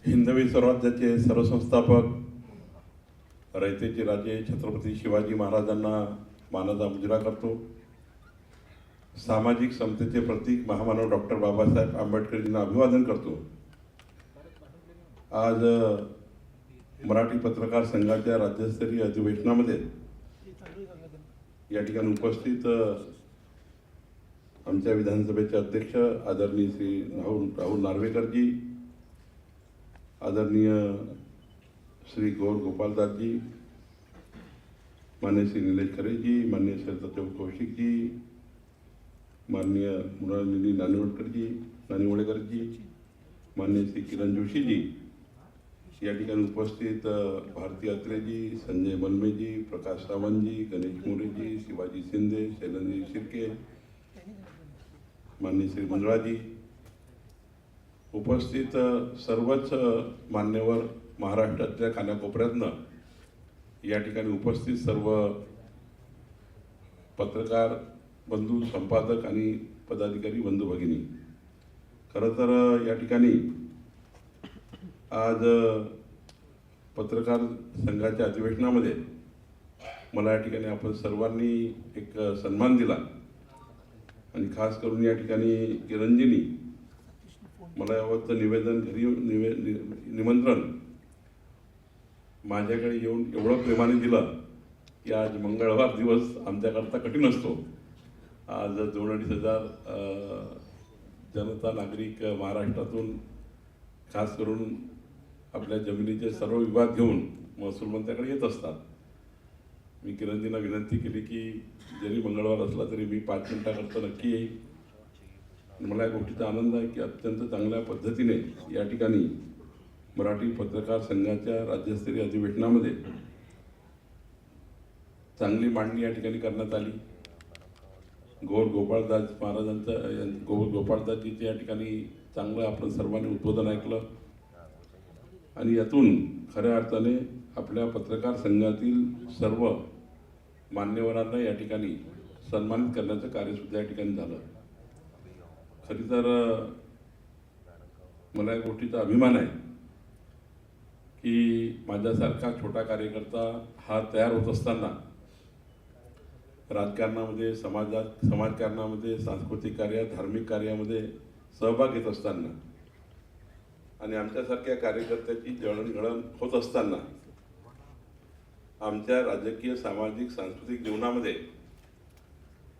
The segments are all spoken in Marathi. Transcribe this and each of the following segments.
हिंदवी स्वराज्याचे सरसंस्थापक रयतेचे राजे छत्रपती शिवाजी महाराजांना मानाचा मुजरा करतो। सामाजिक समतेचे प्रतीक महामानव डॉक्टर बाबासाहेब आंबेडकरांना अभिवादन करतो। आज मराठी पत्रकार संघाच्या राज्यस्तरीय अधिवेशनामध्ये या ठिकाणी उपस्थित आमच्या विधानसभेचे अध्यक्ष आदरणीय श्री राहुल नार्वेकरजी, आदरणीय श्री गौर गोपालदासजी, माननीय श्री निलेश खरेजी, माननीय सरिता कौशिकजी, माननीय मृणालिनी नानिवडेकरजी, माननीय श्री किरण जोशीजी, या ठिकाणी उपस्थित भारती अत्रेजी, संजय मलमेजी, प्रकाश सावंतजी, गणेश मोरेजी, शिवाजी शिंदे, शैलेंद्र शिर्के, माननीय श्री मंजुळाजी, उपस्थित सर्वच मान्यवर महाराष्ट्रातल्या कानाकोपऱ्यातनं या ठिकाणी उपस्थित सर्व पत्रकार बंधू, संपादक आणि पदाधिकारी बंधू भगिनी, खरं तर या ठिकाणी आज पत्रकार संघाच्या अधिवेशनामध्ये मला या ठिकाणी आपण सर्वांनी एक सन्मान दिला आणि खास करून या ठिकाणी किरणजींनी मला यावरचं निमंत्रण माझ्याकडे येऊन एवढं प्रेमाने दिलं की आज मंगळवार दिवस आमच्याकरता कठीण असतो। आज 2-2.5 जनता नागरिक महाराष्ट्रातून खास करून आपल्या जमिनीचे सर्व विभाग घेऊन महसूल मंत्र्याकडे येत असतात। मी किरणजींना विनंती केली की जरी मंगळवार असला तरी मी 5 मिनिटाकरता नक्की येईल। मला या गोष्टीचा आनंद आहे की अत्यंत चांगल्या पद्धतीने या ठिकाणी मराठी पत्रकार संघाच्या राज्यस्तरीय अधिवेशनामध्ये चांगली मांडणी या ठिकाणी करण्यात आली। गौर गोपाळदासजीचे या ठिकाणी चांगलं आपण सर्वांनी उद्बोधन ऐकलं आणि यातून खऱ्या अर्थाने आपल्या पत्रकार संघातील सर्व मान्यवरांना या ठिकाणी सन्मानित करण्याचं कार्यसुद्धा या ठिकाणी झालं। खरी तर मला या गोष्टीचा अभिमान आहे की माझ्यासारखा छोटा कार्यकर्ता हा तयार होत असताना राजकारणामध्ये, समाजकारणामध्ये, सांस्कृतिक कार्यात, धार्मिक कार्यामध्ये सहभाग घेत असताना आणि आमच्यासारख्या कार्यकर्त्याची जळणघळण होत असताना आमच्या राजकीय, सामाजिक, सांस्कृतिक जीवनामध्ये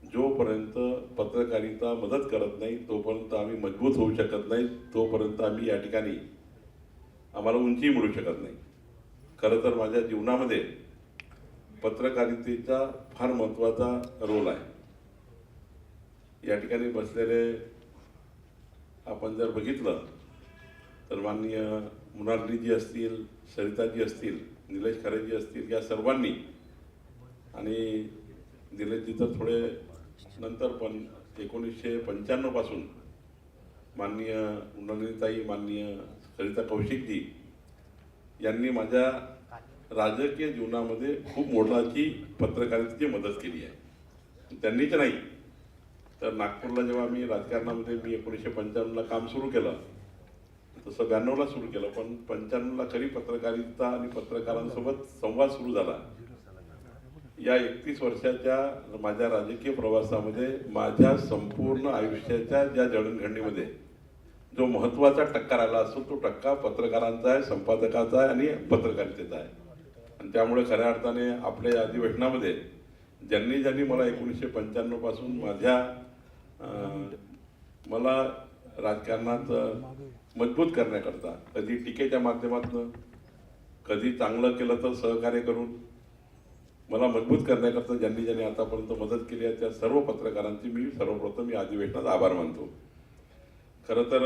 जोपर्यंत पत्रकारिता मदत करत नाही तोपर्यंत आम्ही मजबूत होऊ शकत नाही, तोपर्यंत आम्ही या ठिकाणी आम्हाला उंची मिळू शकत नाही। खरं तर माझ्या जीवनामध्ये पत्रकारितेचा फार महत्त्वाचा रोल आहे। या ठिकाणी बसलेले आपण जर बघितलं तर माननीय मृणालिनीजी असतील, सरिताजी असतील, निलेश खरेजी असतील, या सर्वांनी आणि निलेशजी तर थोडे नंतर पण 1995 पासून माननीय मृणालिनीताई, माननीय सरिता कौशिकजी यांनी माझ्या राजकीय जीवनामध्ये खूप मोलाची पत्रकारितेची मदत केली आहे। त्यांनीच नाही तर नागपूरला जेव्हा मी राजकारणामध्ये 1995ला काम सुरू केलं तसं 92ला सुरू केलं, पण 95ला खरी पत्रकारिता आणि पत्रकारांसोबत संवाद सुरू झाला। या 31 वर्षाच्या माझ्या राजकीय प्रवासामध्ये माझ्या संपूर्ण आयुष्याच्या ज्या जडणघडणीमध्ये जो महत्त्वाचा टक्का राहिला असतो तो टक्का पत्रकारांचा आहे, संपादकाचा आहे आणि पत्रकारितेचा आहे। आणि त्यामुळे खऱ्या अर्थाने आपल्या अधिवेशनामध्ये ज्यांनी मला 1995 पासून मला राजकारणात मजबूत करण्याकरता कधी टीकेच्या माध्यमातून, कधी चांगलं केलं तर सहकार्य करून मला मजबूत करण्याकरता ज्यांनी आतापर्यंत मदत केली आहे त्या सर्व पत्रकारांची मी सर्वप्रथम या अधिवेशनात आभार मानतो। खरं तर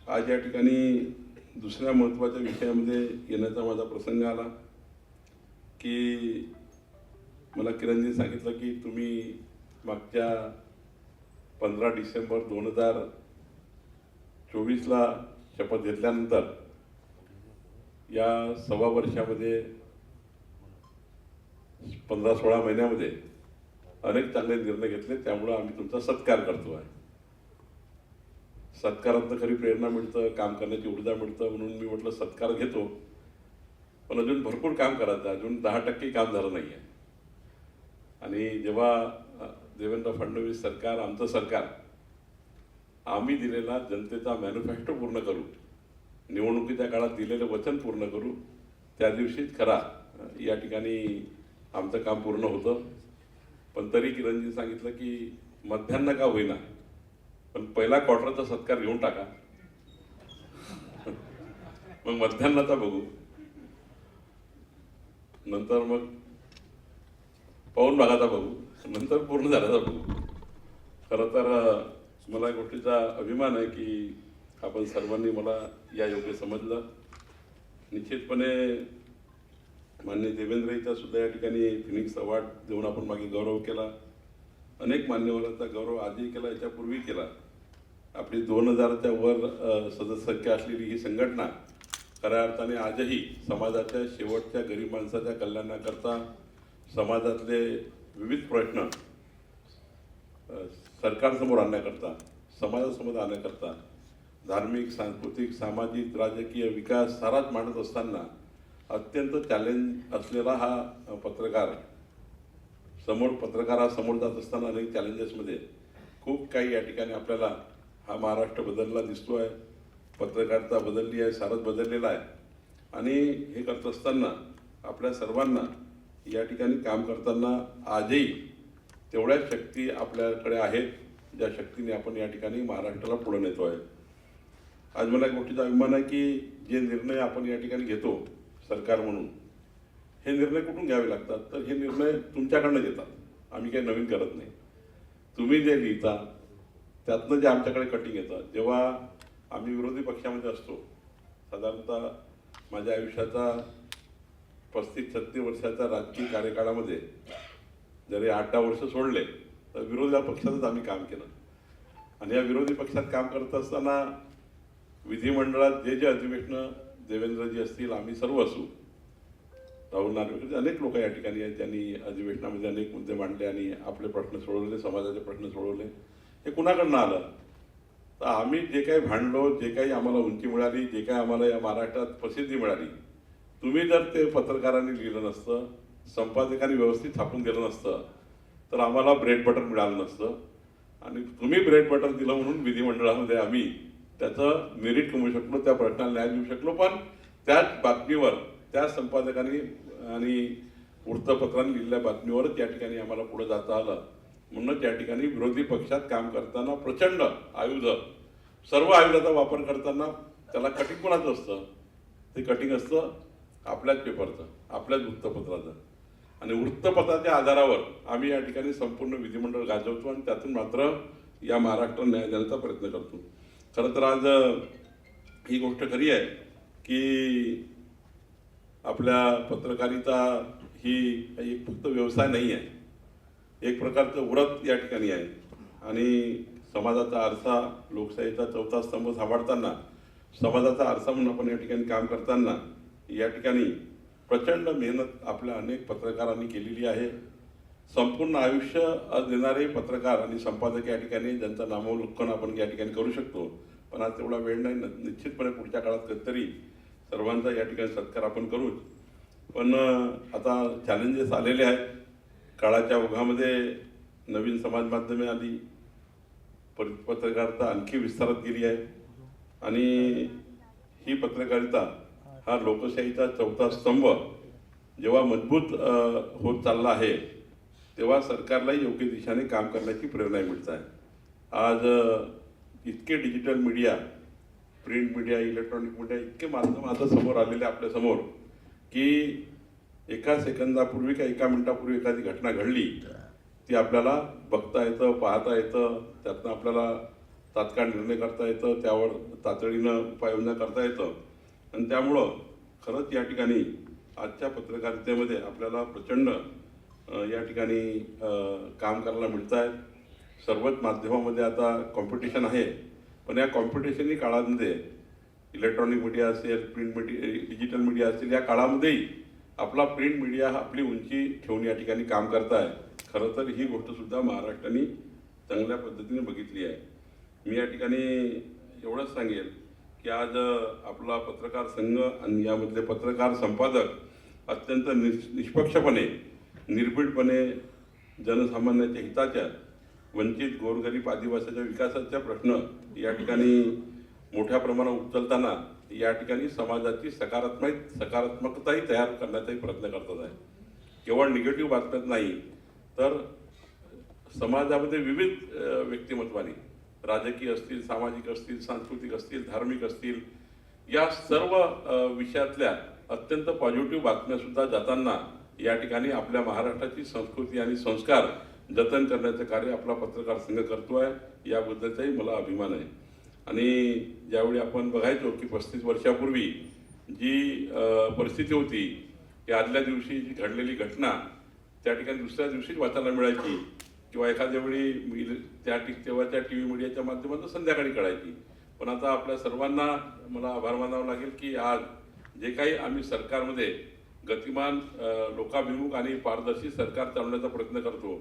आज या ठिकाणी दुसऱ्या महत्त्वाच्या विषयामध्ये येण्याचा माझा प्रसंग आला की मला किरणजी सांगितलं की तुम्ही मागच्या 15 डिसेंबर 2024ला शपथ घेतल्यानंतर या 1.25 वर्षामध्ये 15-16 महिन्यामध्ये अनेक चांगले निर्णय घेतले, त्यामुळे आम्ही तुमचा सत्कार करतो आहे। सत्कारातनं खरी प्रेरणा मिळतं, काम करण्याची ऊर्जा मिळतं, म्हणून मी म्हटलं सत्कार घेतो, पण अजून भरपूर काम करायचं, अजून 10% काम झालं नाही आहे. आणि जेव्हा देवेंद्र फडणवीस सरकार, आमचं सरकार, आम्ही दिलेला जनतेचा मॅनिफेस्टो पूर्ण करू, निवडणुकीच्या काळात दिलेलं वचन पूर्ण करू, त्या दिवशीच खरा या ठिकाणी आमचं काम पूर्ण होतं. पण तरी किरणजी सांगितलं की मध्यान्ह का होईना, पण पहिला क्वार्टरचा सत्कार घेऊन टाका, मग मध्यान्हाचा बघू, नंतर मग पाऊण भागाचा बघू, नंतर पूर्ण झाल्याचा बघू. खरं तर मला या गोष्टीचा अभिमान आहे की आपण सर्वांनी मला या योग्य समजलं. निश्चितपणे माननीय देवेंद्रजीचा सुद्धा या ठिकाणी फिनिक्स अवॉर्ड देऊन आपण मागे गौरव केला. अनेक मान्यवरांचा गौरव आजही केला, याच्यापूर्वी केला. आपली 2000च्या वर सदस्यसंख्या असलेली ही संघटना खऱ्या अर्थाने आजही समाजाच्या शेवटच्या गरीब माणसाच्या कल्याणाकरता, समाजातले विविध प्रश्न सरकारसमोर आणण्याकरता, समाजासमोर आणण्याकरता धार्मिक, सांस्कृतिक, सामाजिक, राजकीय विकास साराच मांडत असताना अत्यंत चॅलेंज असलेला हा पत्रकारासमोर जात असताना अनेक चॅलेंजेसमध्ये खूप काही या ठिकाणी आपल्याला हा महाराष्ट्र बदलला दिसतो आहे. पत्रकारिता बदलली आहे, सारच बदललेला आहे. आणि हे करत असताना आपल्या सर्वांना या ठिकाणी काम करताना आजही तेवढ्याच शक्ती आपल्याकडे आहेत, ज्या शक्तीने आपण या ठिकाणी महाराष्ट्राला पुढे नेतो आहे. आज मला एक गोष्टीचा अभिमान आहे की जे निर्णय आपण या ठिकाणी घेतो सरकार म्हणून, हे निर्णय कुठून घ्यावे लागतात, तर हे निर्णय तुमच्याकडनं घेतात. आम्ही काही नवीन करत नाही. तुम्ही जे लिहिता त्यातनं जे आमच्याकडे कटिंग येतं, जेव्हा आम्ही विरोधी पक्षामध्ये असतो, साधारणतः माझ्या आयुष्याचा 35-36 वर्षाच्या राजकीय कार्यकाळामध्ये जरी 8-10 वर्ष सोडले तर विरोधी पक्षातच आम्ही काम केलं. आणि या विरोधी पक्षात काम करत असताना विधिमंडळात जे अधिवेशनं देवेंद्रजी असतील, आम्ही सर्व असू, राहुल नार्वेकर, अनेक लोक या ठिकाणी आहेत ज्यांनी अधिवेशनामध्ये अनेक मुद्दे मांडले आणि आपले प्रश्न सोडवले, समाजाचे प्रश्न सोडवले. हे कुणाकडनं आलं, तर आम्ही जे काही भांडलो, जे काही आम्हाला उंची मिळाली, जे काही आम्हाला या महाराष्ट्रात प्रसिद्धी मिळाली, तुम्ही जर ते पत्रकारांनी लिहिलं नसतं, संपादकांनी व्यवस्थित छापून दिलं नसतं, तर आम्हाला ब्रेड बटर मिळालं नसतं. आणि तुम्ही ब्रेड बटर दिलं म्हणून विधिमंडळामध्ये आम्ही त्याचं मेरिट कमवू शकलो, त्या प्रश्नाला न्याय देऊ शकलो. पण त्याच बातमीवर, त्या संपादकांनी आणि वृत्तपत्रांनी लिहिलेल्या बातमीवरच या ठिकाणी आम्हाला पुढे जाता आलं. म्हणूनच या ठिकाणी विरोधी पक्षात काम करताना प्रचंड आयुध, सर्व आयुधाचा वापर करताना त्याला कटिंग कोणाचं असतं, ते कटिंग असतं आपल्याच पेपरचं, आपल्याच वृत्तपत्राचं. आणि वृत्तपत्राच्या आधारावर आम्ही या ठिकाणी संपूर्ण विधिमंडळ गाजवतो आणि त्यातून मात्र या महाराष्ट्राला न्याय देण्याचा प्रयत्न करतो. खरं तर आज ही गोष्ट खरी आहे की आपल्या पत्रकारिता ही एक फक्त व्यवसाय नाही आहे, एक प्रकारचं व्रत या ठिकाणी आहे. आणि समाजाचा आरसा, लोकशाहीचा चौथा स्तंभ सांभाळताना, समाजाचा आरसा म्हणून आपण या ठिकाणी काम करताना या ठिकाणी प्रचंड मेहनत आपल्या अनेक पत्रकारांनी केलेली आहे. संपूर्ण आयुष्य देणारे पत्रकार आणि संपादक या ठिकाणी, ज्यांचं नामावलोकन आपण या ठिकाणी करू शकतो, पण आज तेवढा वेळ नाही. निश्चितपणे पुढच्या काळात कधीतरी सर्वांचा या ठिकाणी सत्कार आपण करूच. पण आता चॅलेंजेस आलेले आहेत. काळाच्या ओघामध्ये नवीन समाज माध्यमे आली, पत्रकारिता आणखी विस्तारत गेली आहे. आणि ही पत्रकारिता हा लोकशाहीचा चौथा स्तंभ जेव्हा मजबूत होत चालला आहे, तेव्हा सरकारलाही योग्य दिशेने काम करण्याची प्रेरणा मिळत आहे. आज इतके digital media, print media, electronic media, इतके माध्यम आता समोर आलेले आपल्यासमोर की एका सेकंदापूर्वी का एका मिनिटापूर्वी एखादी घटना घडली, ती आपल्याला बघता येतं, पाहता येतं, त्यातनं आपल्याला तात्काळ निर्णय करता येतं, त्यावर तातडीनं उपाययोजना करता येतं. आणि त्यामुळं खरंच या ठिकाणी आजच्या पत्रकारितेमध्ये आपल्याला प्रचंड या ठिकाणी काम करायला मिळत आहे. सर्वच माध्यमामध्ये आता कॉम्पिटिशन आहे, पण या कॉम्पिटिशनही काळामध्ये इलेक्ट्रॉनिक मीडिया असेल, प्रिंट मीडिया, डिजिटल मीडिया असेल, या काळामध्येही आपला प्रिंट मीडिया आपली उंची ठेवून या ठिकाणी काम करत आहे. खरं तर ही गोष्टसुद्धा महाराष्ट्राने चांगल्या पद्धतीने बघितली आहे. मी या ठिकाणी एवढंच सांगेल की आज आपला पत्रकार संघ आणि यामधले पत्रकार संपादक अत्यंत निष्पक्षपणे निर्भीडपणे जनसामान्याच्या हिताच्या वंचित गोरगरीब आदिवासीच्या विकासाच्या प्रश्न या ठिकाणी मोठ्या प्रमाणात उचलताना या ठिकाणी समाजाची सकारात्मकताही तयार करण्याचाही प्रयत्न करतात आहे. केवळ निगेटिव्ह बातम्यात नाही तर समाजामध्ये विविध व्यक्तिमत्वांनी राजकीय असतील, सामाजिक असतील, सांस्कृतिक असतील, धार्मिक असतील, या सर्व विषयातल्या अत्यंत पॉझिटिव्ह बातम्या सुद्धा जाताना या ठिकाणी आपल्या महाराष्ट्राची संस्कृती आणि संस्कार जतन करण्याचं कार्य आपला पत्रकार संघ करतो आहे. याबद्दलचाही मला अभिमान आहे. आणि ज्यावेळी आपण बघायचो की 35 वर्षापूर्वी जी परिस्थिती होती की आदल्या दिवशी जी घडलेली घटना त्या ठिकाणी दुसऱ्या दिवशीच वाचायला मिळायची किंवा एखाद्या वेळी तेव्हाच्या टी व्ही मीडियाच्या माध्यमातून संध्याकाळी कळायची. पण आता आपल्या सर्वांना मला आभार मानावं लागेल की आज जे काही आम्ही सरकारमध्ये गतिमान, लोकाभिमुख आणि पारदर्शी सरकार चालवण्याचा प्रयत्न करतो,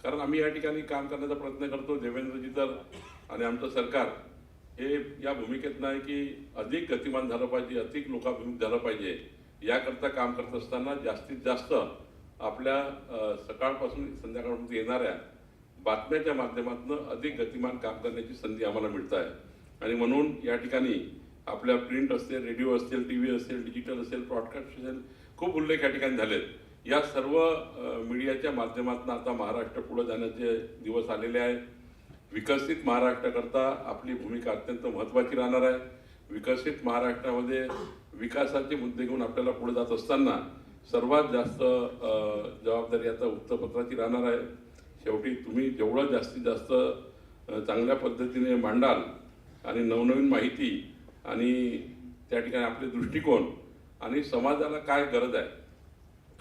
कारण आम्ही या ठिकाणी काम करण्याचा प्रयत्न करतो, देवेंद्रजी तर आणि आमचं सरकार हे या भूमिकेत नाही की अधिक गतिमान झालं पाहिजे, अधिक लोकाभिमुख झालं पाहिजे. याकरता काम करत असताना जास्तीत जास्त आपल्या सकाळपासून संध्याकाळपर्यंत येणाऱ्या बातम्याच्या माध्यमातून अधिक गतिमान काम करण्याची संधी आम्हाला मिळत आहे. आणि म्हणून या ठिकाणी आपल्या प्रिंट असतील, रेडिओ असतील, TV असेल, डिजिटल असेल, ब्रॉडकास्ट असेल, खूप उल्लेख या ठिकाणी झालेत. या सर्व मीडियाच्या माध्यमातून आता महाराष्ट्र पुढे जाण्याचे दिवस आलेले आहेत. विकसित महाराष्ट्राकरता आपली भूमिका अत्यंत महत्त्वाची राहणार आहे. विकसित महाराष्ट्रामध्ये विकासाचे मुद्दे घेऊन आपल्याला पुढे जात असताना सर्वात जास्त जबाबदारी आता वृत्तपत्राची राहणार आहे. शेवटी तुम्ही जेवढं जास्तीत जास्त चांगल्या पद्धतीने मांडाल आणि नवनवीन माहिती आणि त्या ठिकाणी आपले दृष्टिकोन आणि समाजाला काय गरज आहे,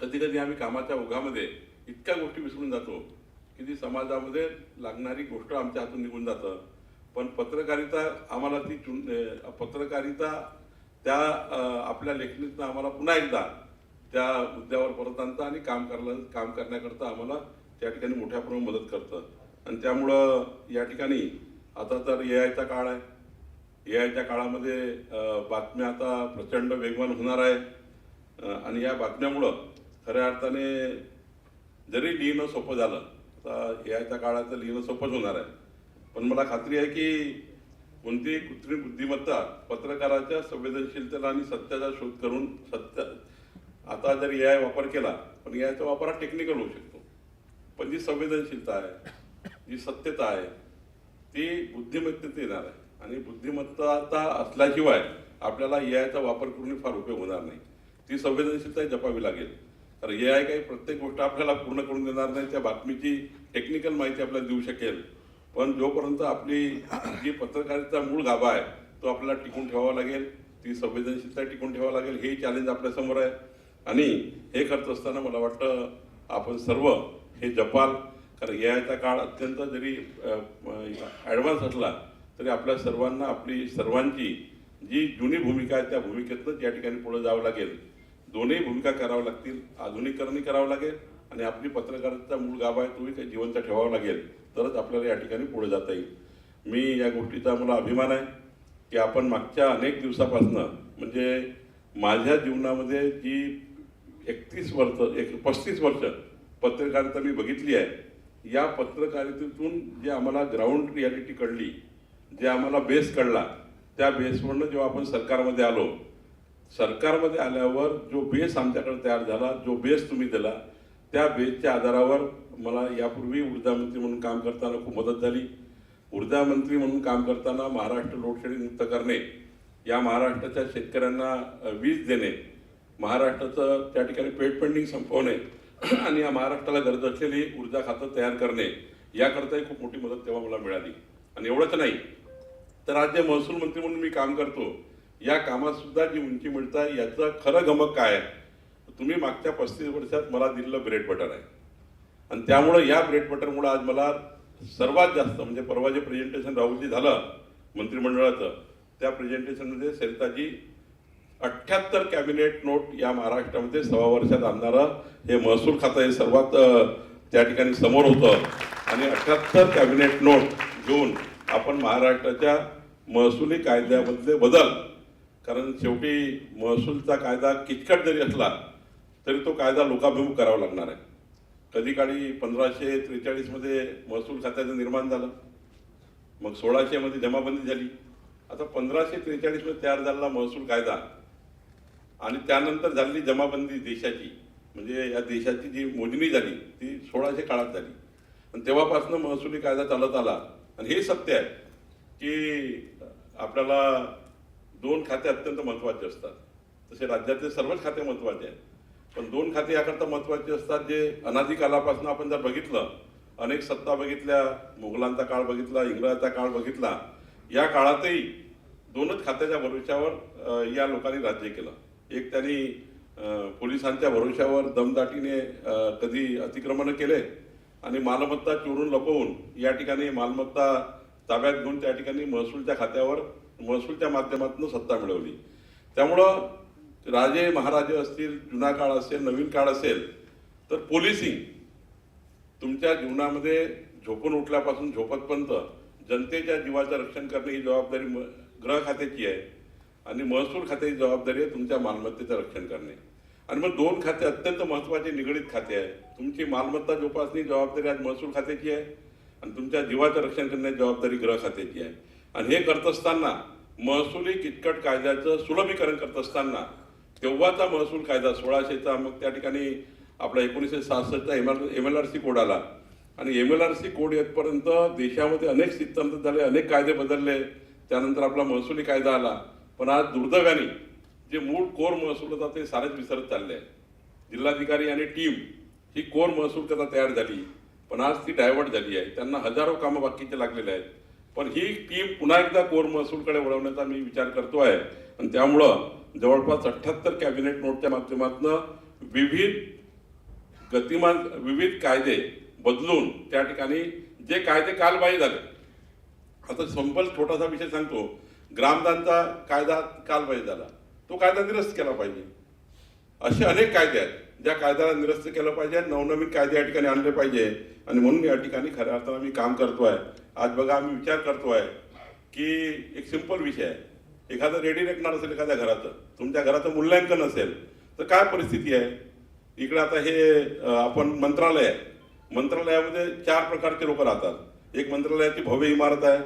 कधी कधी आम्ही कामाच्या ओघामध्ये इतक्या गोष्टी विसरून जातो की ती समाजामध्ये लागणारी गोष्ट आमच्या हातून निघून जातं. पण पत्रकारिता आम्हाला पत्रकारिता त्या आपल्या लेखणीतनं आम्हाला पुन्हा एकदा त्या मुद्द्यावर परत आणतं आणि काम करण्याकरता आम्हाला त्या ठिकाणी मोठ्या प्रमाणात मदत करतं. आणि त्यामुळं या ठिकाणी आता तर AI चा काळ आहे. AI च्या काळामध्ये बातम्या आता प्रचंड वेगवान होणार आहे आणि या बातम्यामुळं खऱ्या अर्थाने जरी लिहिणं सोपं झालं, आता AI च्या काळात लिहिणं सोपंच होणार आहे. पण मला खात्री आहे की कोणतीही कृत्रिम बुद्धिमत्ता पत्रकाराच्या संवेदनशीलतेला आणि सत्याचा शोध करून आता जर AI वापर केला, पण AI चा वापर हा टेक्निकल होऊ शकतो, पण जी संवेदनशीलता आहे, जी सत्यता आहे, ती बुद्धिमत्तेत येणार आहे. आणि बुद्धिमत्ता असल्याशिवाय आपल्याला AI चा वापर करून फार उपयोग होणार नाही. ती संवेदनशीलता जपावी लागेल. तर AI काही प्रत्येक गोष्ट आपल्याला पूर्ण करून देणार नाही, त्या बातमीची टेक्निकल माहिती आपल्याला देऊ शकेल. पण जोपर्यंत आपली जी पत्रकारिता मूळ गाभा आहे तो आपल्याला टिकून ठेवावा लागेल, ती संवेदनशीलता टिकून ठेवावं लागेल. हे चॅलेंज आपल्यासमोर आहे. आणि हे करत असताना मला वाटतं आपण सर्व हे जपाल, कारण AI चा काळ अत्यंत जरी ॲडव्हान्स असला तरी आपल्या सर्वांना आपली सर्वांची जी जुनी भूमिका आहे त्या भूमिकेतनं या ठिकाणी पुढे जावं लागेल. दोन्ही भूमिका कराव्या लागतील. आधुनिकीकरणही करावं लागेल आणि आपली पत्रकारिता मूळ गाभा आहे तोही काही जिवंत ठेवावा लागेल, तरच आपल्याला या ठिकाणी पुढे जाता येईल. मी या गोष्टीचा मला अभिमान आहे की आपण मागच्या अनेक दिवसापासनं म्हणजे माझ्या जीवनामध्ये जी 35 वर्ष पत्रकारिता मी बघितली आहे, या पत्रकारितेतून जे आम्हाला ग्राउंड रियालिटी कळली, जे आम्हाला बेस कळला, त्या बेसवरनं जेव्हा आपण सरकारमध्ये आलो, सरकारमध्ये आल्यावर जो बेस आमच्याकडे तयार झाला, जो बेस तुम्ही दिला, त्या बेसच्या आधारावर मला यापूर्वी ऊर्जा मंत्री म्हणून काम करताना खूप मदत झाली. ऊर्जा मंत्री म्हणून काम करताना महाराष्ट्र लोडशेडिंग मुक्त करणे, या महाराष्ट्राच्या शेतकऱ्यांना वीज देणे, महाराष्ट्राचं त्या ठिकाणी पेट पेंडिंग संपवणे आणि या महाराष्ट्राला गरज असलेली ऊर्जा खातं तयार करणे, याकरताही खूप मोठी मदत तेव्हा मला मिळाली. आणि एवढंच नाही तर राज्य महसूल मंत्री म्हणून मी काम करतो, या कामात सुद्धा जी उंची मिळत आहे याचं खरं गमक काय आहे, तुम्ही मागच्या 35 वर्षात मला दिलेलं ब्रेड बटर आहे. आणि त्यामुळं या ब्रेड बटरमुळं आज मला सर्वात जास्त म्हणजे परवा जे प्रेझेंटेशन राहुलजी झालं मंत्रिमंडळाचं, त्या प्रेझेंटेशनमध्ये सरिताजी 78 कॅबिनेट नोट या महाराष्ट्रामध्ये 6 वर्षात आणणारं हे महसूल खातं हे सर्वात त्या ठिकाणी समोर होतं. आणि 78 कॅबिनेट नोट घेऊन आपण महाराष्ट्राच्या महसुली कायद्यामधले बदल, कारण शेवटी महसूलचा कायदा किचकट जरी असला तरी तो कायदा लोकाभिमुख करावा लागणार आहे. कधी काळी 1543 मध्ये महसूल खात्याचं निर्माण झालं, मग 1600 मध्ये जमाबंदी झाली. आता 1543 मध्ये तयार झालेला महसूल कायदा आणि त्यानंतर झालेली जमाबंदी देशाची, म्हणजे या देशाची जी मोजणी झाली ती 1600 काळात झाली आणि तेव्हापासून महसुली कायदा चालत आला. आणि हे सत्य आहे की आपल्याला दोन खाते अत्यंत महत्त्वाचे असतात. तसे राज्यातले सर्वच खाते महत्त्वाचे आहेत, पण दोन खाते याकरता महत्त्वाचे असतात जे अनादी कालापासून आपण जर बघितलं, अनेक सत्ता बघितल्या, मुघलांचा काळ बघितला, इंग्रजांचा काळ बघितला, या काळातही दोनच खात्याच्या भरोश्यावर या लोकांनी राज्य केलं. एक त्यांनी पोलिसांच्या भरोश्यावर दमदाटीने कधी अतिक्रमण केले आणि मालमत्ता चोरून लपवून या ठिकाणी मालमत्ता ताब्यात घेऊन त्या ठिकाणी महसूलच्या खात्यावर महसूलच्या माध्यमातून सत्ता मिळवली. त्यामुळं राजे महाराजे असतील, जुना काळ असेल, नवीन काळ असेल, तर पोलिसिंग तुमच्या जीवनामध्ये झोपून उठल्यापासून झोपतपर्यंत जनतेच्या जीवाचं रक्षण करणे ही जबाबदारी गृह खात्याची आहे आणि महसूल खात्याची जबाबदारी आहे तुमच्या मालमत्तेचं रक्षण करणे. आणि मग दोन खाते अत्यंत महत्त्वाचे निगडीत खाते आहे. तुमची मालमत्ता जोपासणी जबाबदारी आज महसूल खात्याची आहे आणि तुमच्या जीवाचं रक्षण करण्याची जबाबदारी गृह खात्याची आहे. आणि हे करत असताना महसुली किचकट कायद्याचं सुलभीकरण करत असताना तेव्हाचा महसूल कायदा 1600चा, मग त्या ठिकाणी आपला 1966चा MLRC कोड आला आणि MLRC कोड येतपर्यंत देशामध्ये अनेक स्थित्यंतर झाले, अनेक कायदे बदलले, त्यानंतर आपला महसुली कायदा आला. पण आज दुर्दैवाने जे मूळ कोर महसूल होता ते सारेच विसरत चालले आहे. जिल्हाधिकारी आणि टीम ही कोर महसूल कथा तयार झाली, पण आज ती डायव्हर्ट झाली आहे. त्यांना हजारो कामं बाकीचे लागलेले आहेत. पण ही टीम पुन्हा एकदा कोर महसूलकडे वळवण्याचा मी विचार करतो आहे आणि त्यामुळं जवळपास 78 कॅबिनेट नोटच्या माध्यमातून विविध कायदे बदलून त्या ठिकाणी जे कायदे कालबाह्य झाले, आता सिंपल छोटासा विषय सांगतो, ग्रामदानचा कायदा कालबाह्य झाला, तो कायदा निरस्त केला पाहिजे. असे अनेक कायदे आहेत ज्या कायद्याला निरस्त केलं पाहिजे, नवनवीन कायदे या ठिकाणी आणले पाहिजे. आणि म्हणून या ठिकाणी खऱ्या अर्थानं मी काम करतोय. आज बघा आम्ही विचार करतोय की एक सिंपल विषय आहे, एखादं रेडी रेकणार असेल एखाद्या घराचं, तुमच्या घराचं मूल्यांकन असेल तर काय परिस्थिती आहे. इकडे आता हे आपण मंत्रालय आहे, मंत्रालयामध्ये 4 प्रकारचे लोक राहतात. एक मंत्रालयाची भव्य इमारत आहे,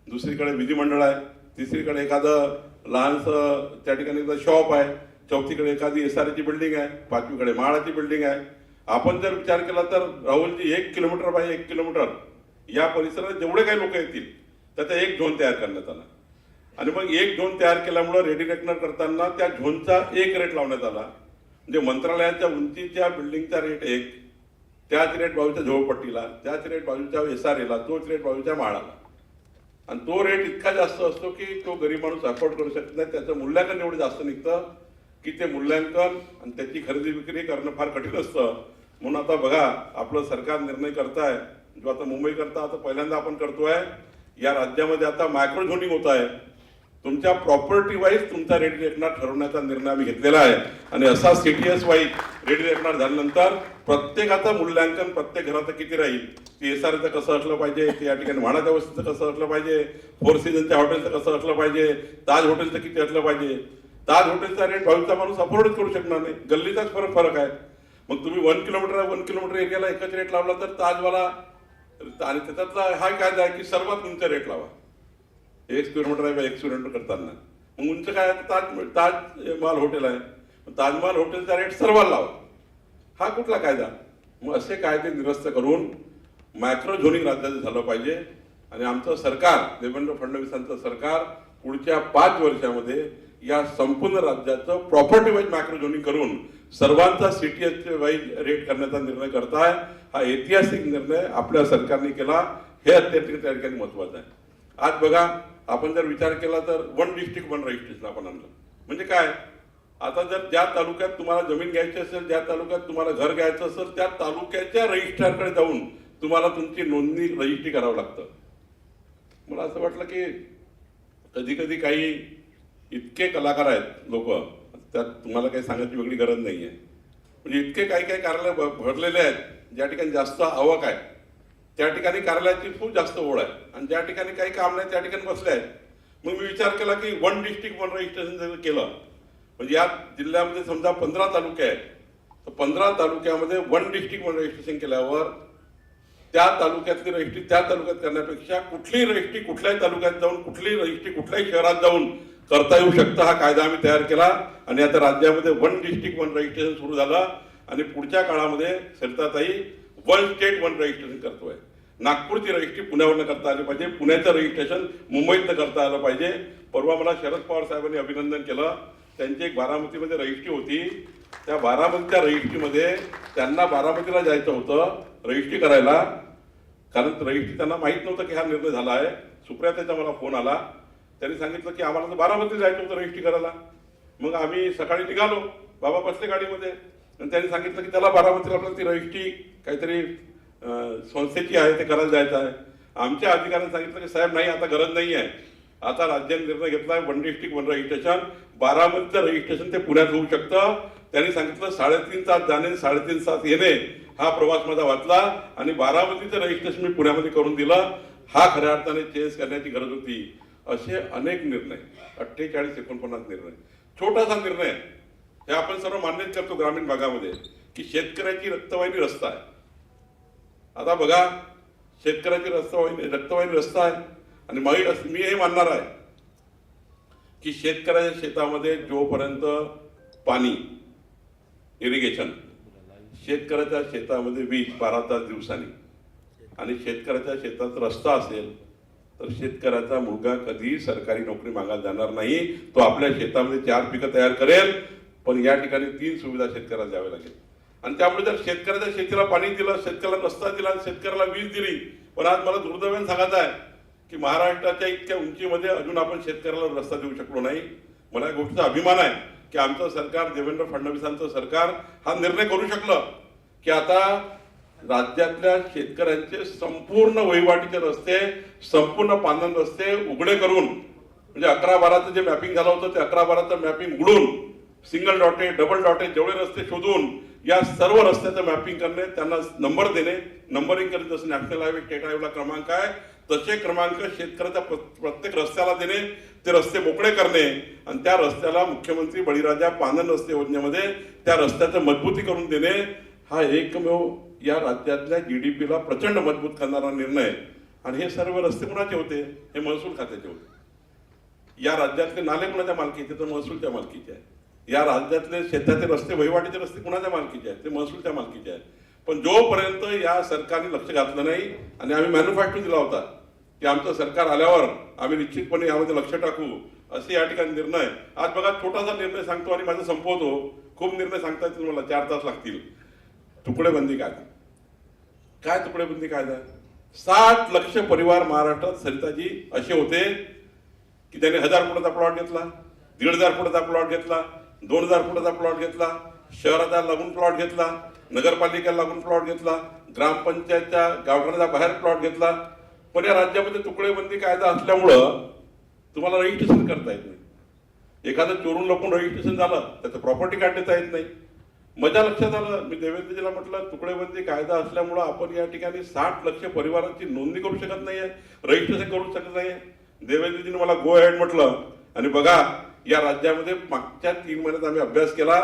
दुसरीकडे विधिमंडळ आहे, तिसरीकडे एखादं लहानसं त्या ठिकाणी एकदा शॉप आहे, चौथीकडे एखादी SRची बिल्डिंग आहे, पाचवीकडे माळाची बिल्डिंग आहे. आपण जर विचार केला तर राहुलजी 1 किलोमीटर बाय 1 किलोमीटर या परिसरात जेवढे काही लोक येतील त्याचा एक झोन तयार करण्यात आला आणि मग एक झोन तयार केल्यामुळे रेडी रेकनर करताना त्या झोनचा एक रेट लावण्यात आला. म्हणजे मंत्रालयाच्या उंचीच्या बिल्डिंगचा रेट एक, त्याच रेट बाजूच्या झोपपट्टीला, त्याच रेट बाजूच्या SRला, तोच रेट बाजूच्या माळाला. आणि तो रेट इतका जास्त असतो की तो गरीब माणूस अफोर्ड करू शकत नाही. त्याचं मूल्यांकन एवढं जास्त निघतं की ते मूल्यांकन आणि त्याची खरेदी विक्री करणं फार कठीण असतं. म्हणून आता बघा आपलं सरकार निर्णय करताय, जो आता मुंबई करता आता पहिल्यांदा आपण करतोय, या राज्यामध्ये आता मायक्रो झोनिंग होत आहे. तुमच्या प्रॉपर्टी वाईज तुमचा रेडी रेकनर ठरवण्याचा निर्णय आम्ही घेतलेला आहे आणि असा CTS वाईज रेडी रेकनर झाल्यानंतर प्रत्येकाचं मूल्यांकन प्रत्येक घराचं किती राहील, ते SRचं कसं असलं पाहिजे, ते या ठिकाणी म्हाडाच्या वस्तीचं कसं असलं पाहिजे, 4 सीझनच्या हॉटेलचं कसं असलं पाहिजे, ताज हॉटेलचं किती असलं पाहिजे. ताज हॉटेलचा रेट भावीचा माणूस अफोर्डच करू शकणार नाही, गल्लीचाच फरक आहे. मग तुम्ही 1 किलोमीटर एरियाला एकच रेट लावला तर ताजवाला, आणि त्याच्यातला हा कायदा आहे की सर्वात उंच रेट लावा 1 किलोमीटर आहे 1 किलोमीटर करताना. मग उंच काय, ताजमहाल हॉटेल आहे, ताजमहाल हॉटेलचा रेट सर्वांना लावा. हा कुठला कायदा. मग असे कायदे निरस्त करून मायक्रो झोनिंग राज्याचं झालं पाहिजे. आणि आमचं सरकार, देवेंद्र फडणवीसांचं सरकार पुढच्या 5 वर्षामध्ये या संपूर्ण राज्याचं प्रॉपर्टी वाईज मायक्रो झोनिंग करून सर्वांचा CTS वाईज रेट करण्याचा निर्णय करताय. हा ऐतिहासिक निर्णय आपल्या सरकारने केला, हे अत्यंत त्या ठिकाणी महत्वाचं आहे. आज बघा आपण जर विचार केला तर 1 डिस्ट्रिक्ट 1 रजिस्ट्रेशन आपण आणलं. म्हणजे काय, आता जर ज्या तालुक्यात तुम्हाला जमीन घ्यायची असेल, ज्या तालुक्यात तुम्हाला घर घ्यायचं असेल, त्या तालुक्याच्या रजिस्ट्रारकडे जाऊन तुम्हाला तुमची नोंदणी रजिस्ट्री करावं लागतं. मला असं वाटलं की कधी कधी काही इतके कलाकार आहेत लोक, त्यात तुम्हाला काही सांगायची वेगळी गरज नाही आहे. म्हणजे इतके काही कार्यालय भरलेले आहेत, ज्या ठिकाणी जास्त आवक आहे त्या ठिकाणी कार्यालयाची खूप जास्त ओढ आहे आणि ज्या ठिकाणी काही काम नाही त्या ठिकाणी बसले आहेत. मग मी विचार केला की वन डिस्ट्रिक्ट वन रजिस्ट्रेशन जर केलं म्हणजे या जिल्ह्यामध्ये समजा 15 तालुके आहेत, तर 15 तालुक्यामध्ये वन डिस्ट्रिक्ट वन रजिस्ट्रेशन केल्यावर त्या तालुक्यातली रजिस्ट्री त्या तालुक्यात करण्यापेक्षा कुठलीही रजिस्ट्री कुठल्याही तालुक्यात जाऊन कुठलीही रजिस्ट्री कुठल्याही शहरात जाऊन करता येऊ शकतं. हा कायदा आम्ही तयार केला आणि आता राज्यामध्ये वन डिस्ट्रिक्ट वन रजिस्ट्रेशन सुरू झालं आणि पुढच्या काळामध्ये सरिताताई वन स्टेट वन रजिस्ट्रेशन करतोय. नागपूरची रजिस्ट्री पुण्यावरनं करता आली पाहिजे, पुण्याचं रजिस्ट्रेशन मुंबईतनं करता आलं पाहिजे. परवा मला शरद पवार साहेबांनी अभिनंदन केलं. त्यांची एक बारामतीमध्ये रजिस्ट्री होती, त्या बारामतीच्या रजिस्ट्रीमध्ये त्यांना बारामतीला जायचं होतं रजिस्ट्री करायला, कारण रजिस्ट्री त्यांना माहीत नव्हतं की हा निर्णय झाला आहे. सुप्रियाताईचा मला फोन आला, त्यांनी सांगितलं की आम्हाला तर बारामतीला जायचं होतं रजिस्ट्री करायला. मग आम्ही सकाळी निघालो, बाबा बसले गाडीमध्ये आणि त्यांनी सांगितलं की त्याला बारामतीला आपल्याला ती रजिस्ट्री काहीतरी संस्थेची आहे ते करायला जायचं आहे. आमच्या अधिकाऱ्यांनी सांगितलं की साहेब नाही, आता गरज नाही आहे, आता राज्याने निर्णय घेतला आहे वन डिस्ट्रिक्ट वन रजिस्ट्रेशन, बारामतीचं रजिस्ट्रेशन ते पुण्यात होऊ शकतं. त्यांनी सांगितलं 3.5 तास जाणे 3.5 तास येणे हा प्रवास माझा वाचला आणि बारामतीचं रजिस्ट्रेशन मी पुण्यामध्ये करून दिलं. हा खऱ्या अर्थाने चेंज करण्याची गरज होती. असे अनेक निर्णय, 48-49 निर्णय, छोटासा निर्णय हे आपण सर्व मान्यच करतो ग्रामीण भागामध्ये की शेतकऱ्याची रक्तवाहिनी रस्ता आहे. आता बघा, शेतकऱ्याची रक्तवाहिनी रस्ता आहे आणि मी हे मानणार आहे की शेतकऱ्याच्या शेतामध्ये जोपर्यंत पाणी इरिगेशन, शेतकऱ्याच्या शेतामध्ये वीज 12 तास दिवसांनी आणि शेतकऱ्याच्या शेतात रस्ता असेल तर शेतकऱ्याचा मुलगा कधीही सरकारी नोकरी मागायला जाणार नाही. तो आपल्या शेतामध्ये 4 पिकं तयार करेल, पण या ठिकाणी 3 सुविधा शेतकऱ्याला द्याव्या लागेल. आणि त्यामुळे जर शेतकऱ्याच्या शेतीला पाणी दिलं, शेतकऱ्याला रस्ता दिला, शेतकऱ्याला वीज दिली, पण आज मला दुर्दैवाने सांगायचं आहे की महाराष्ट्राच्या इतक्या उंचीमध्ये अजून आपण शेतकऱ्याला रस्ता देऊ शकलो नाही. मला या गोष्टीचा अभिमान आहे की आमचं सरकार, देवेंद्र फडणवीसांचं सरकार हा निर्णय करू शकलं की आता राज्यातल्या शेतकऱ्यांचे संपूर्ण वहिवाटीचे रस्ते, संपूर्ण पांधन रस्ते उघडे करून, म्हणजे 11-12चं जे मॅपिंग झालं होतं ते 11-12चं मॅपिंग उघडून सिंगल डॉटेड, डबल डॉटेड जेवढे रस्ते शोधून या सर्व रस्त्याचं मॅपिंग करणे, त्यांना नंबर देणे, नंबरिंग करणे. जसं नॅशनल हायवे, स्टेट हायवेला क्रमांक आहे तसे क्रमांक शेतकऱ्याच्या प्रत्येक रस्त्याला देणे, ते रस्ते मोकळे करणे आणि त्या रस्त्याला मुख्यमंत्री बळीराजा पांधन रस्ते योजनेमध्ये त्या रस्त्याचं मजबूती करून देणे. हा एकमेव या राज्यातल्या GDP ला प्रचंड मजबूत करणारा निर्णय. आणि हे सर्व रस्ते कुणाचे होते? हे महसूल खात्याचे होते. या राज्यातले नाले कुणाच्या मालकीचे? तर महसूलच्या मालकीचे आहे. या राज्यातले शेताचे रस्ते, वहिवाटीचे रस्ते कुणाच्या मालकीचे आहेत? ते महसूलच्या मालकीचे आहेत. पण जोपर्यंत या सरकारने लक्ष घातलं नाही आणि आम्ही मॅन्युफॅक्चर दिला होता की आमचं सरकार आल्यावर आम्ही निश्चितपणे यामध्ये लक्ष टाकू, असे या ठिकाणी निर्णय. आज बघा, छोटासा निर्णय सांगतो आणि माझं संपवतो. खूप निर्णय सांगता येतील मला, 4 तास लागतील. तुकडेबंदी कायदा. काय तुकडेबंदी कायदा? 60 लाख परिवार महाराष्ट्रात सरिताजी असे होते की त्याने 1000 फुटाचा प्लॉट घेतला, 1500 फुटाचा प्लॉट घेतला, 2000 फुटाचा प्लॉट घेतला, शहराचा लागून प्लॉट घेतला, नगरपालिकेला लागून प्लॉट घेतला, ग्रामपंचायतच्या गावठाणाच्या बाहेर प्लॉट घेतला. पण या राज्यामध्ये तुकडेबंदी कायदा असल्यामुळं तुम्हाला रजिस्ट्रेशन करता येत नाही. एखादं चोरून लपून रजिस्ट्रेशन झालं, त्याचं प्रॉपर्टी कार्ड देता येत नाही. माझ्या लक्षात आलं, मी देवेंद्रजीला म्हटलं तुकडेबंदी कायदा असल्यामुळं आपण या ठिकाणी 60 लाख परिवारांची नोंदणी करू शकत नाहीये, रजिस्ट्रेशन करू शकत नाहीये. देवेंद्रजीने मला गो अहेड म्हटलं. आणि बघा, या राज्यामध्ये मागच्या 3 महिन्यात आम्ही अभ्यास केला.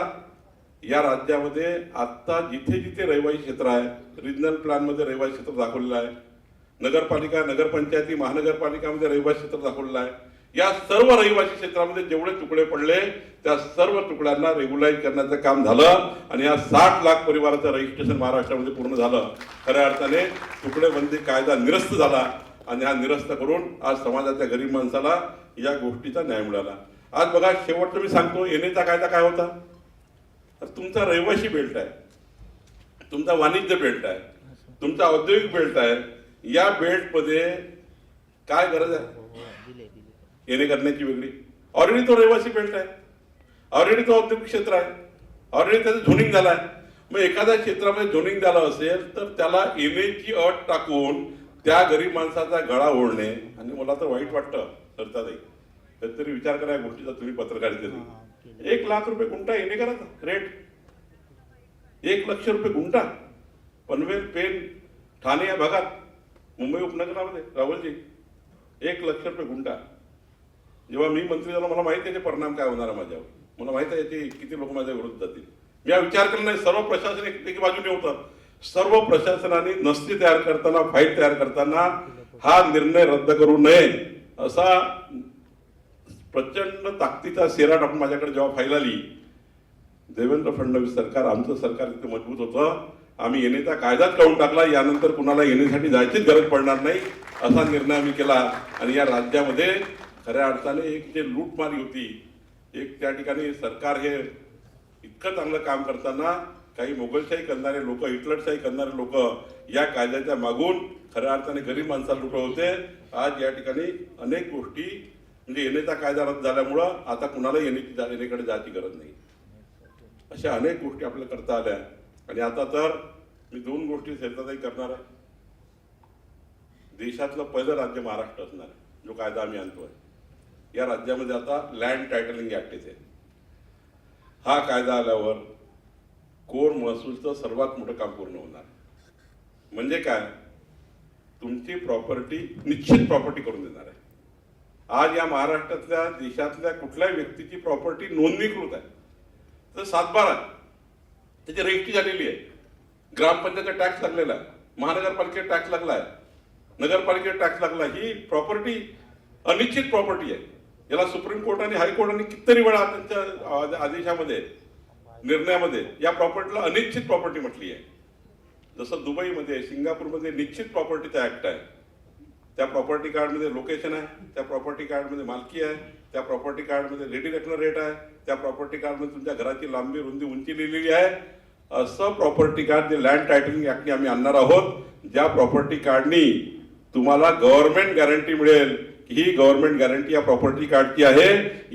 या राज्यामध्ये आता जिथे जिथे रहिवासी क्षेत्र आहे, रिजनल प्लॅन मध्ये रहिवासी क्षेत्र दाखवलेलं आहे, नगरपालिका, नगरपंचायती, महानगरपालिकामध्ये रहिवासी क्षेत्र दाखवलेलं आहे. या सर्व रहिवासी क्षेत्रामध्ये जेवढे तुकडे पडले त्या सर्व तुकड्यांना रेग्युलाइज करण्याचं काम झालं आणि या 60 लाख परिवाराचं रजिस्ट्रेशन महाराष्ट्रामध्ये पूर्ण झालं. खऱ्या अर्थाने तुकडेबंदी कायदा निरस्त झाला आणि हा निरस्त करून आज समाजाच्या गरीब माणसाला या गोष्टीचा न्याय मिळाला. आज बघा, शेवटचं मी सांगतो, येणेचा कायदा काय होता? तर तुमचा रहिवासी बेल्ट आहे, तुमचा वाणिज्य बेल्ट आहे, तुमचा औद्योगिक बेल्ट आहे. या बेल्टमध्ये काय गरज आहे येणे करण्याची? वेगळी. ऑलरेडी तो रहिवासी बेल्ट आहे, ऑलरेडी तो औद्योगिक क्षेत्र आहे, ऑलरेडी त्याचं झोनिंग झालं आहे. मग एखाद्या क्षेत्रामध्ये झोनिंग झालं असेल तर त्याला येण्याची अट टाकून त्या गरीब माणसाचा गळा ओढणे. आणि मला तर वाईट वाटतं सरताताई, कधीतरी विचार करा या गोष्टीचा. तुम्ही पत्रकारितेत 1 लाख रुपये गुंठा येणे करायचा रेट, 1 लाख रुपये गुंठा. पनवेल, पेन, ठाणे या भागात, मुंबई उपनगरामध्ये राहुलजी 1 लाख रुपये गुंठा. जेव्हा मी मंत्री झालो मला माहिती आहे याचे परिणाम काय होणार आहे माझ्यावर, मला माहिती आहे याचे किती लोक माझ्या विरोधात जातील. मी हा विचार केला नाही. सर्व प्रशासन एकी बाजूने होतं. सर्व प्रशासनाने नसती तयार करताना, फाईल तयार करताना हा निर्णय रद्द करू नये असा प्रचंड ताकदीचा सेरा टाकून माझ्याकडे जेव्हा फाईल आली, देवेंद्र फडणवीस सरकार, आमचं सरकार इतकं मजबूत होतं, आम्ही येण्याचा कायदाच काढून टाकला, यानंतर कुणाला येण्यासाठी जायचीच गरज पडणार नाही असा निर्णय आम्ही केला. आणि या राज्यामध्ये खऱ्या अर्थाने एक जे लूटमारी होती, एक त्या ठिकाणी सरकार हे इतकं चांगलं काम करताना काही मोगलशाही करणारे लोक, हिटलरशाही करणारे लोक या कायद्याच्या मागून खऱ्या अर्थाने गरीब माणसाला लुटत होते. आज या ठिकाणी अनेक गोष्टी म्हणजे येण्याचा कायदा रद्द झाल्यामुळं आता कुणाला येण्याकडे जायची गरज नाही. अशा अनेक गोष्टी आपल्याला करता आल्या. आणि आता तर मी 2 गोष्टी शेतकरी करणार आहे. देशातलं पहिलं राज्य महाराष्ट्र असणार आहे. जो कायदा आम्ही आणतोय या राज्यामध्ये आता लँड टायटलिंग ऍक्ट येते. हा कायदा आल्यावर कोर महसूलचं सर्वात मोठं काम पूर्ण होणार. म्हणजे काय, तुमची प्रॉपर्टी निश्चित प्रॉपर्टी करून देणार आहे. आज या महाराष्ट्रातल्या देशातल्या कुठल्याही व्यक्तीची प्रॉपर्टी नोंदणीकृत आहे तर 7/12 आहे, त्याची रजिस्ट्री झालेली आहे, ग्रामपंचायतचा टॅक्स लागलेला आहे, महानगरपालिकेचा टॅक्स लागला आहे, नगरपालिकेचा टॅक्स लागला. ही प्रॉपर्टी अनिश्चित प्रॉपर्टी आहे. याला सुप्रीम कोर्ट आणि हायकोर्टाने कितीतरी वेळा त्यांच्या आदेशामध्ये, निर्णयामध्ये या प्रॉपर्टीला अनिश्चित प्रॉपर्टी म्हटली आहे. जसं दुबईमध्ये, सिंगापूरमध्ये निश्चित प्रॉपर्टीचा ऍक्ट आहे. त्या प्रॉपर्टी कार्डमध्ये लोकेशन आहे, त्या प्रॉपर्टी कार्डमध्ये मालकी आहे, त्या प्रॉपर्टी कार्डमध्ये रेडी रेकनर रेट आहे, त्या प्रॉपर्टी कार्डमध्ये तुमच्या घराची लांबी, रुंदी, उंची लिहिलेली आहे. असं प्रॉपर्टी कार्ड जे लँड टायटलिंग ऍक्टने आम्ही आणणार आहोत, ज्या प्रॉपर्टी कार्डनी तुम्हाला गव्हर्नमेंट गॅरंटी मिळेल ही गव्हर्नमेंट गॅरंटी या प्रॉपर्टी कार्डची आहे.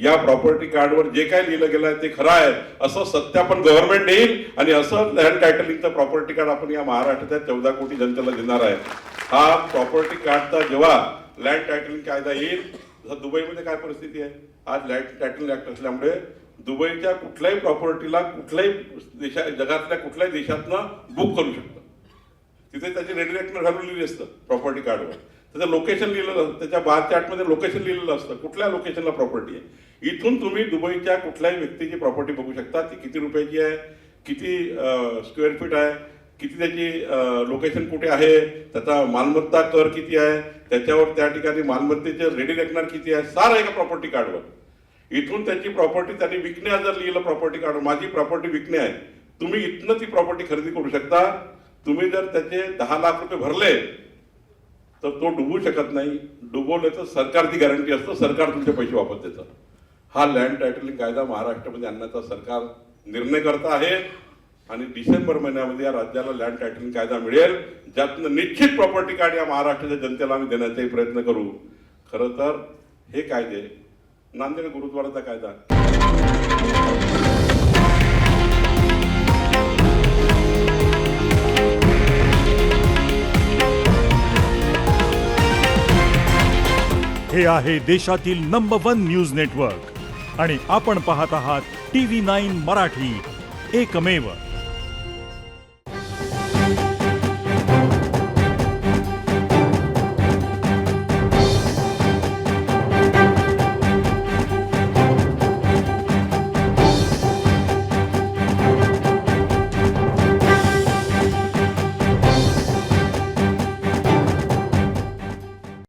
या प्रॉपर्टी कार्डवर जे काय लिहिलं गेलं आहे ते खरं आहे असं सत्यापन गव्हर्नमेंट देईल. आणि असं लँड टायटलिंगचं प्रॉपर्टी कार्ड आपण या महाराष्ट्राच्या 14 कोटी जनतेला देणार आहे. हा प्रॉपर्टी कार्डचा जेव्हा लँड टायटलिंग कायदा येईल, जसं दुबईमध्ये काय परिस्थिती आहे, आज लँड टायटलिंग ऍक्ट असल्यामुळे दुबईच्या कुठल्याही प्रॉपर्टीला कुठल्याही जगातल्या कुठल्याही देशातनं बुक करू शकतं. तिथे त्याची रेडी रेकनर घालून असतं प्रॉपर्टी कार्डवर, त्याचं लोकेशन लिहिलेलं, त्याच्या बार चार्टमध्ये लोकेशन लिहिलेलं असतं, कुठल्या लोकेशनला प्रॉपर्टी आहे. इथून तुम्ही दुबईच्या कुठल्याही व्यक्तीची प्रॉपर्टी बघू शकता, ती किती रुपयाची आहे, किती स्क्वेअर फीट आहे, किती त्याची लोकेशन कुठे आहे, त्याचा मालमत्ता कर किती आहे, त्याच्यावर त्या ठिकाणी मालमत्तेचे रेडी रेकनर किती आहे, सारं एका प्रॉपर्टी कार्डवर. इथून त्याची प्रॉपर्टी त्यांनी विकणे जर लिहिलं प्रॉपर्टी कार्डवर, माझी प्रॉपर्टी विकणे आहे, तुम्ही इथनं ती प्रॉपर्टी खरेदी करू शकता. तुम्ही जर त्याचे 10 लाख रुपये भरले तर तो डुबू शकत नाही. डुबवले तर सरकारची गॅरंटी असतं, सरकार तुमचे पैसे वापस देतं. हा लँड टायटलिंग कायदा महाराष्ट्रामध्ये आणण्याचा सरकार निर्णय करत आहे. आणि डिसेंबर महिन्यामध्ये या राज्याला लँड टायटलिंग कायदा मिळेल, ज्यातनं निश्चित प्रॉपर्टी कार्ड या महाराष्ट्राच्या जनतेला आम्ही देण्याचाही प्रयत्न करू. खरं तर हे कायदे, नांदेड गुरुद्वाराचा कायदा, हे आहे देशातील नंबर 1 न्यूज नेटवर्क आणि आपण पाहत आहात TV9 मराठी, एकमेव.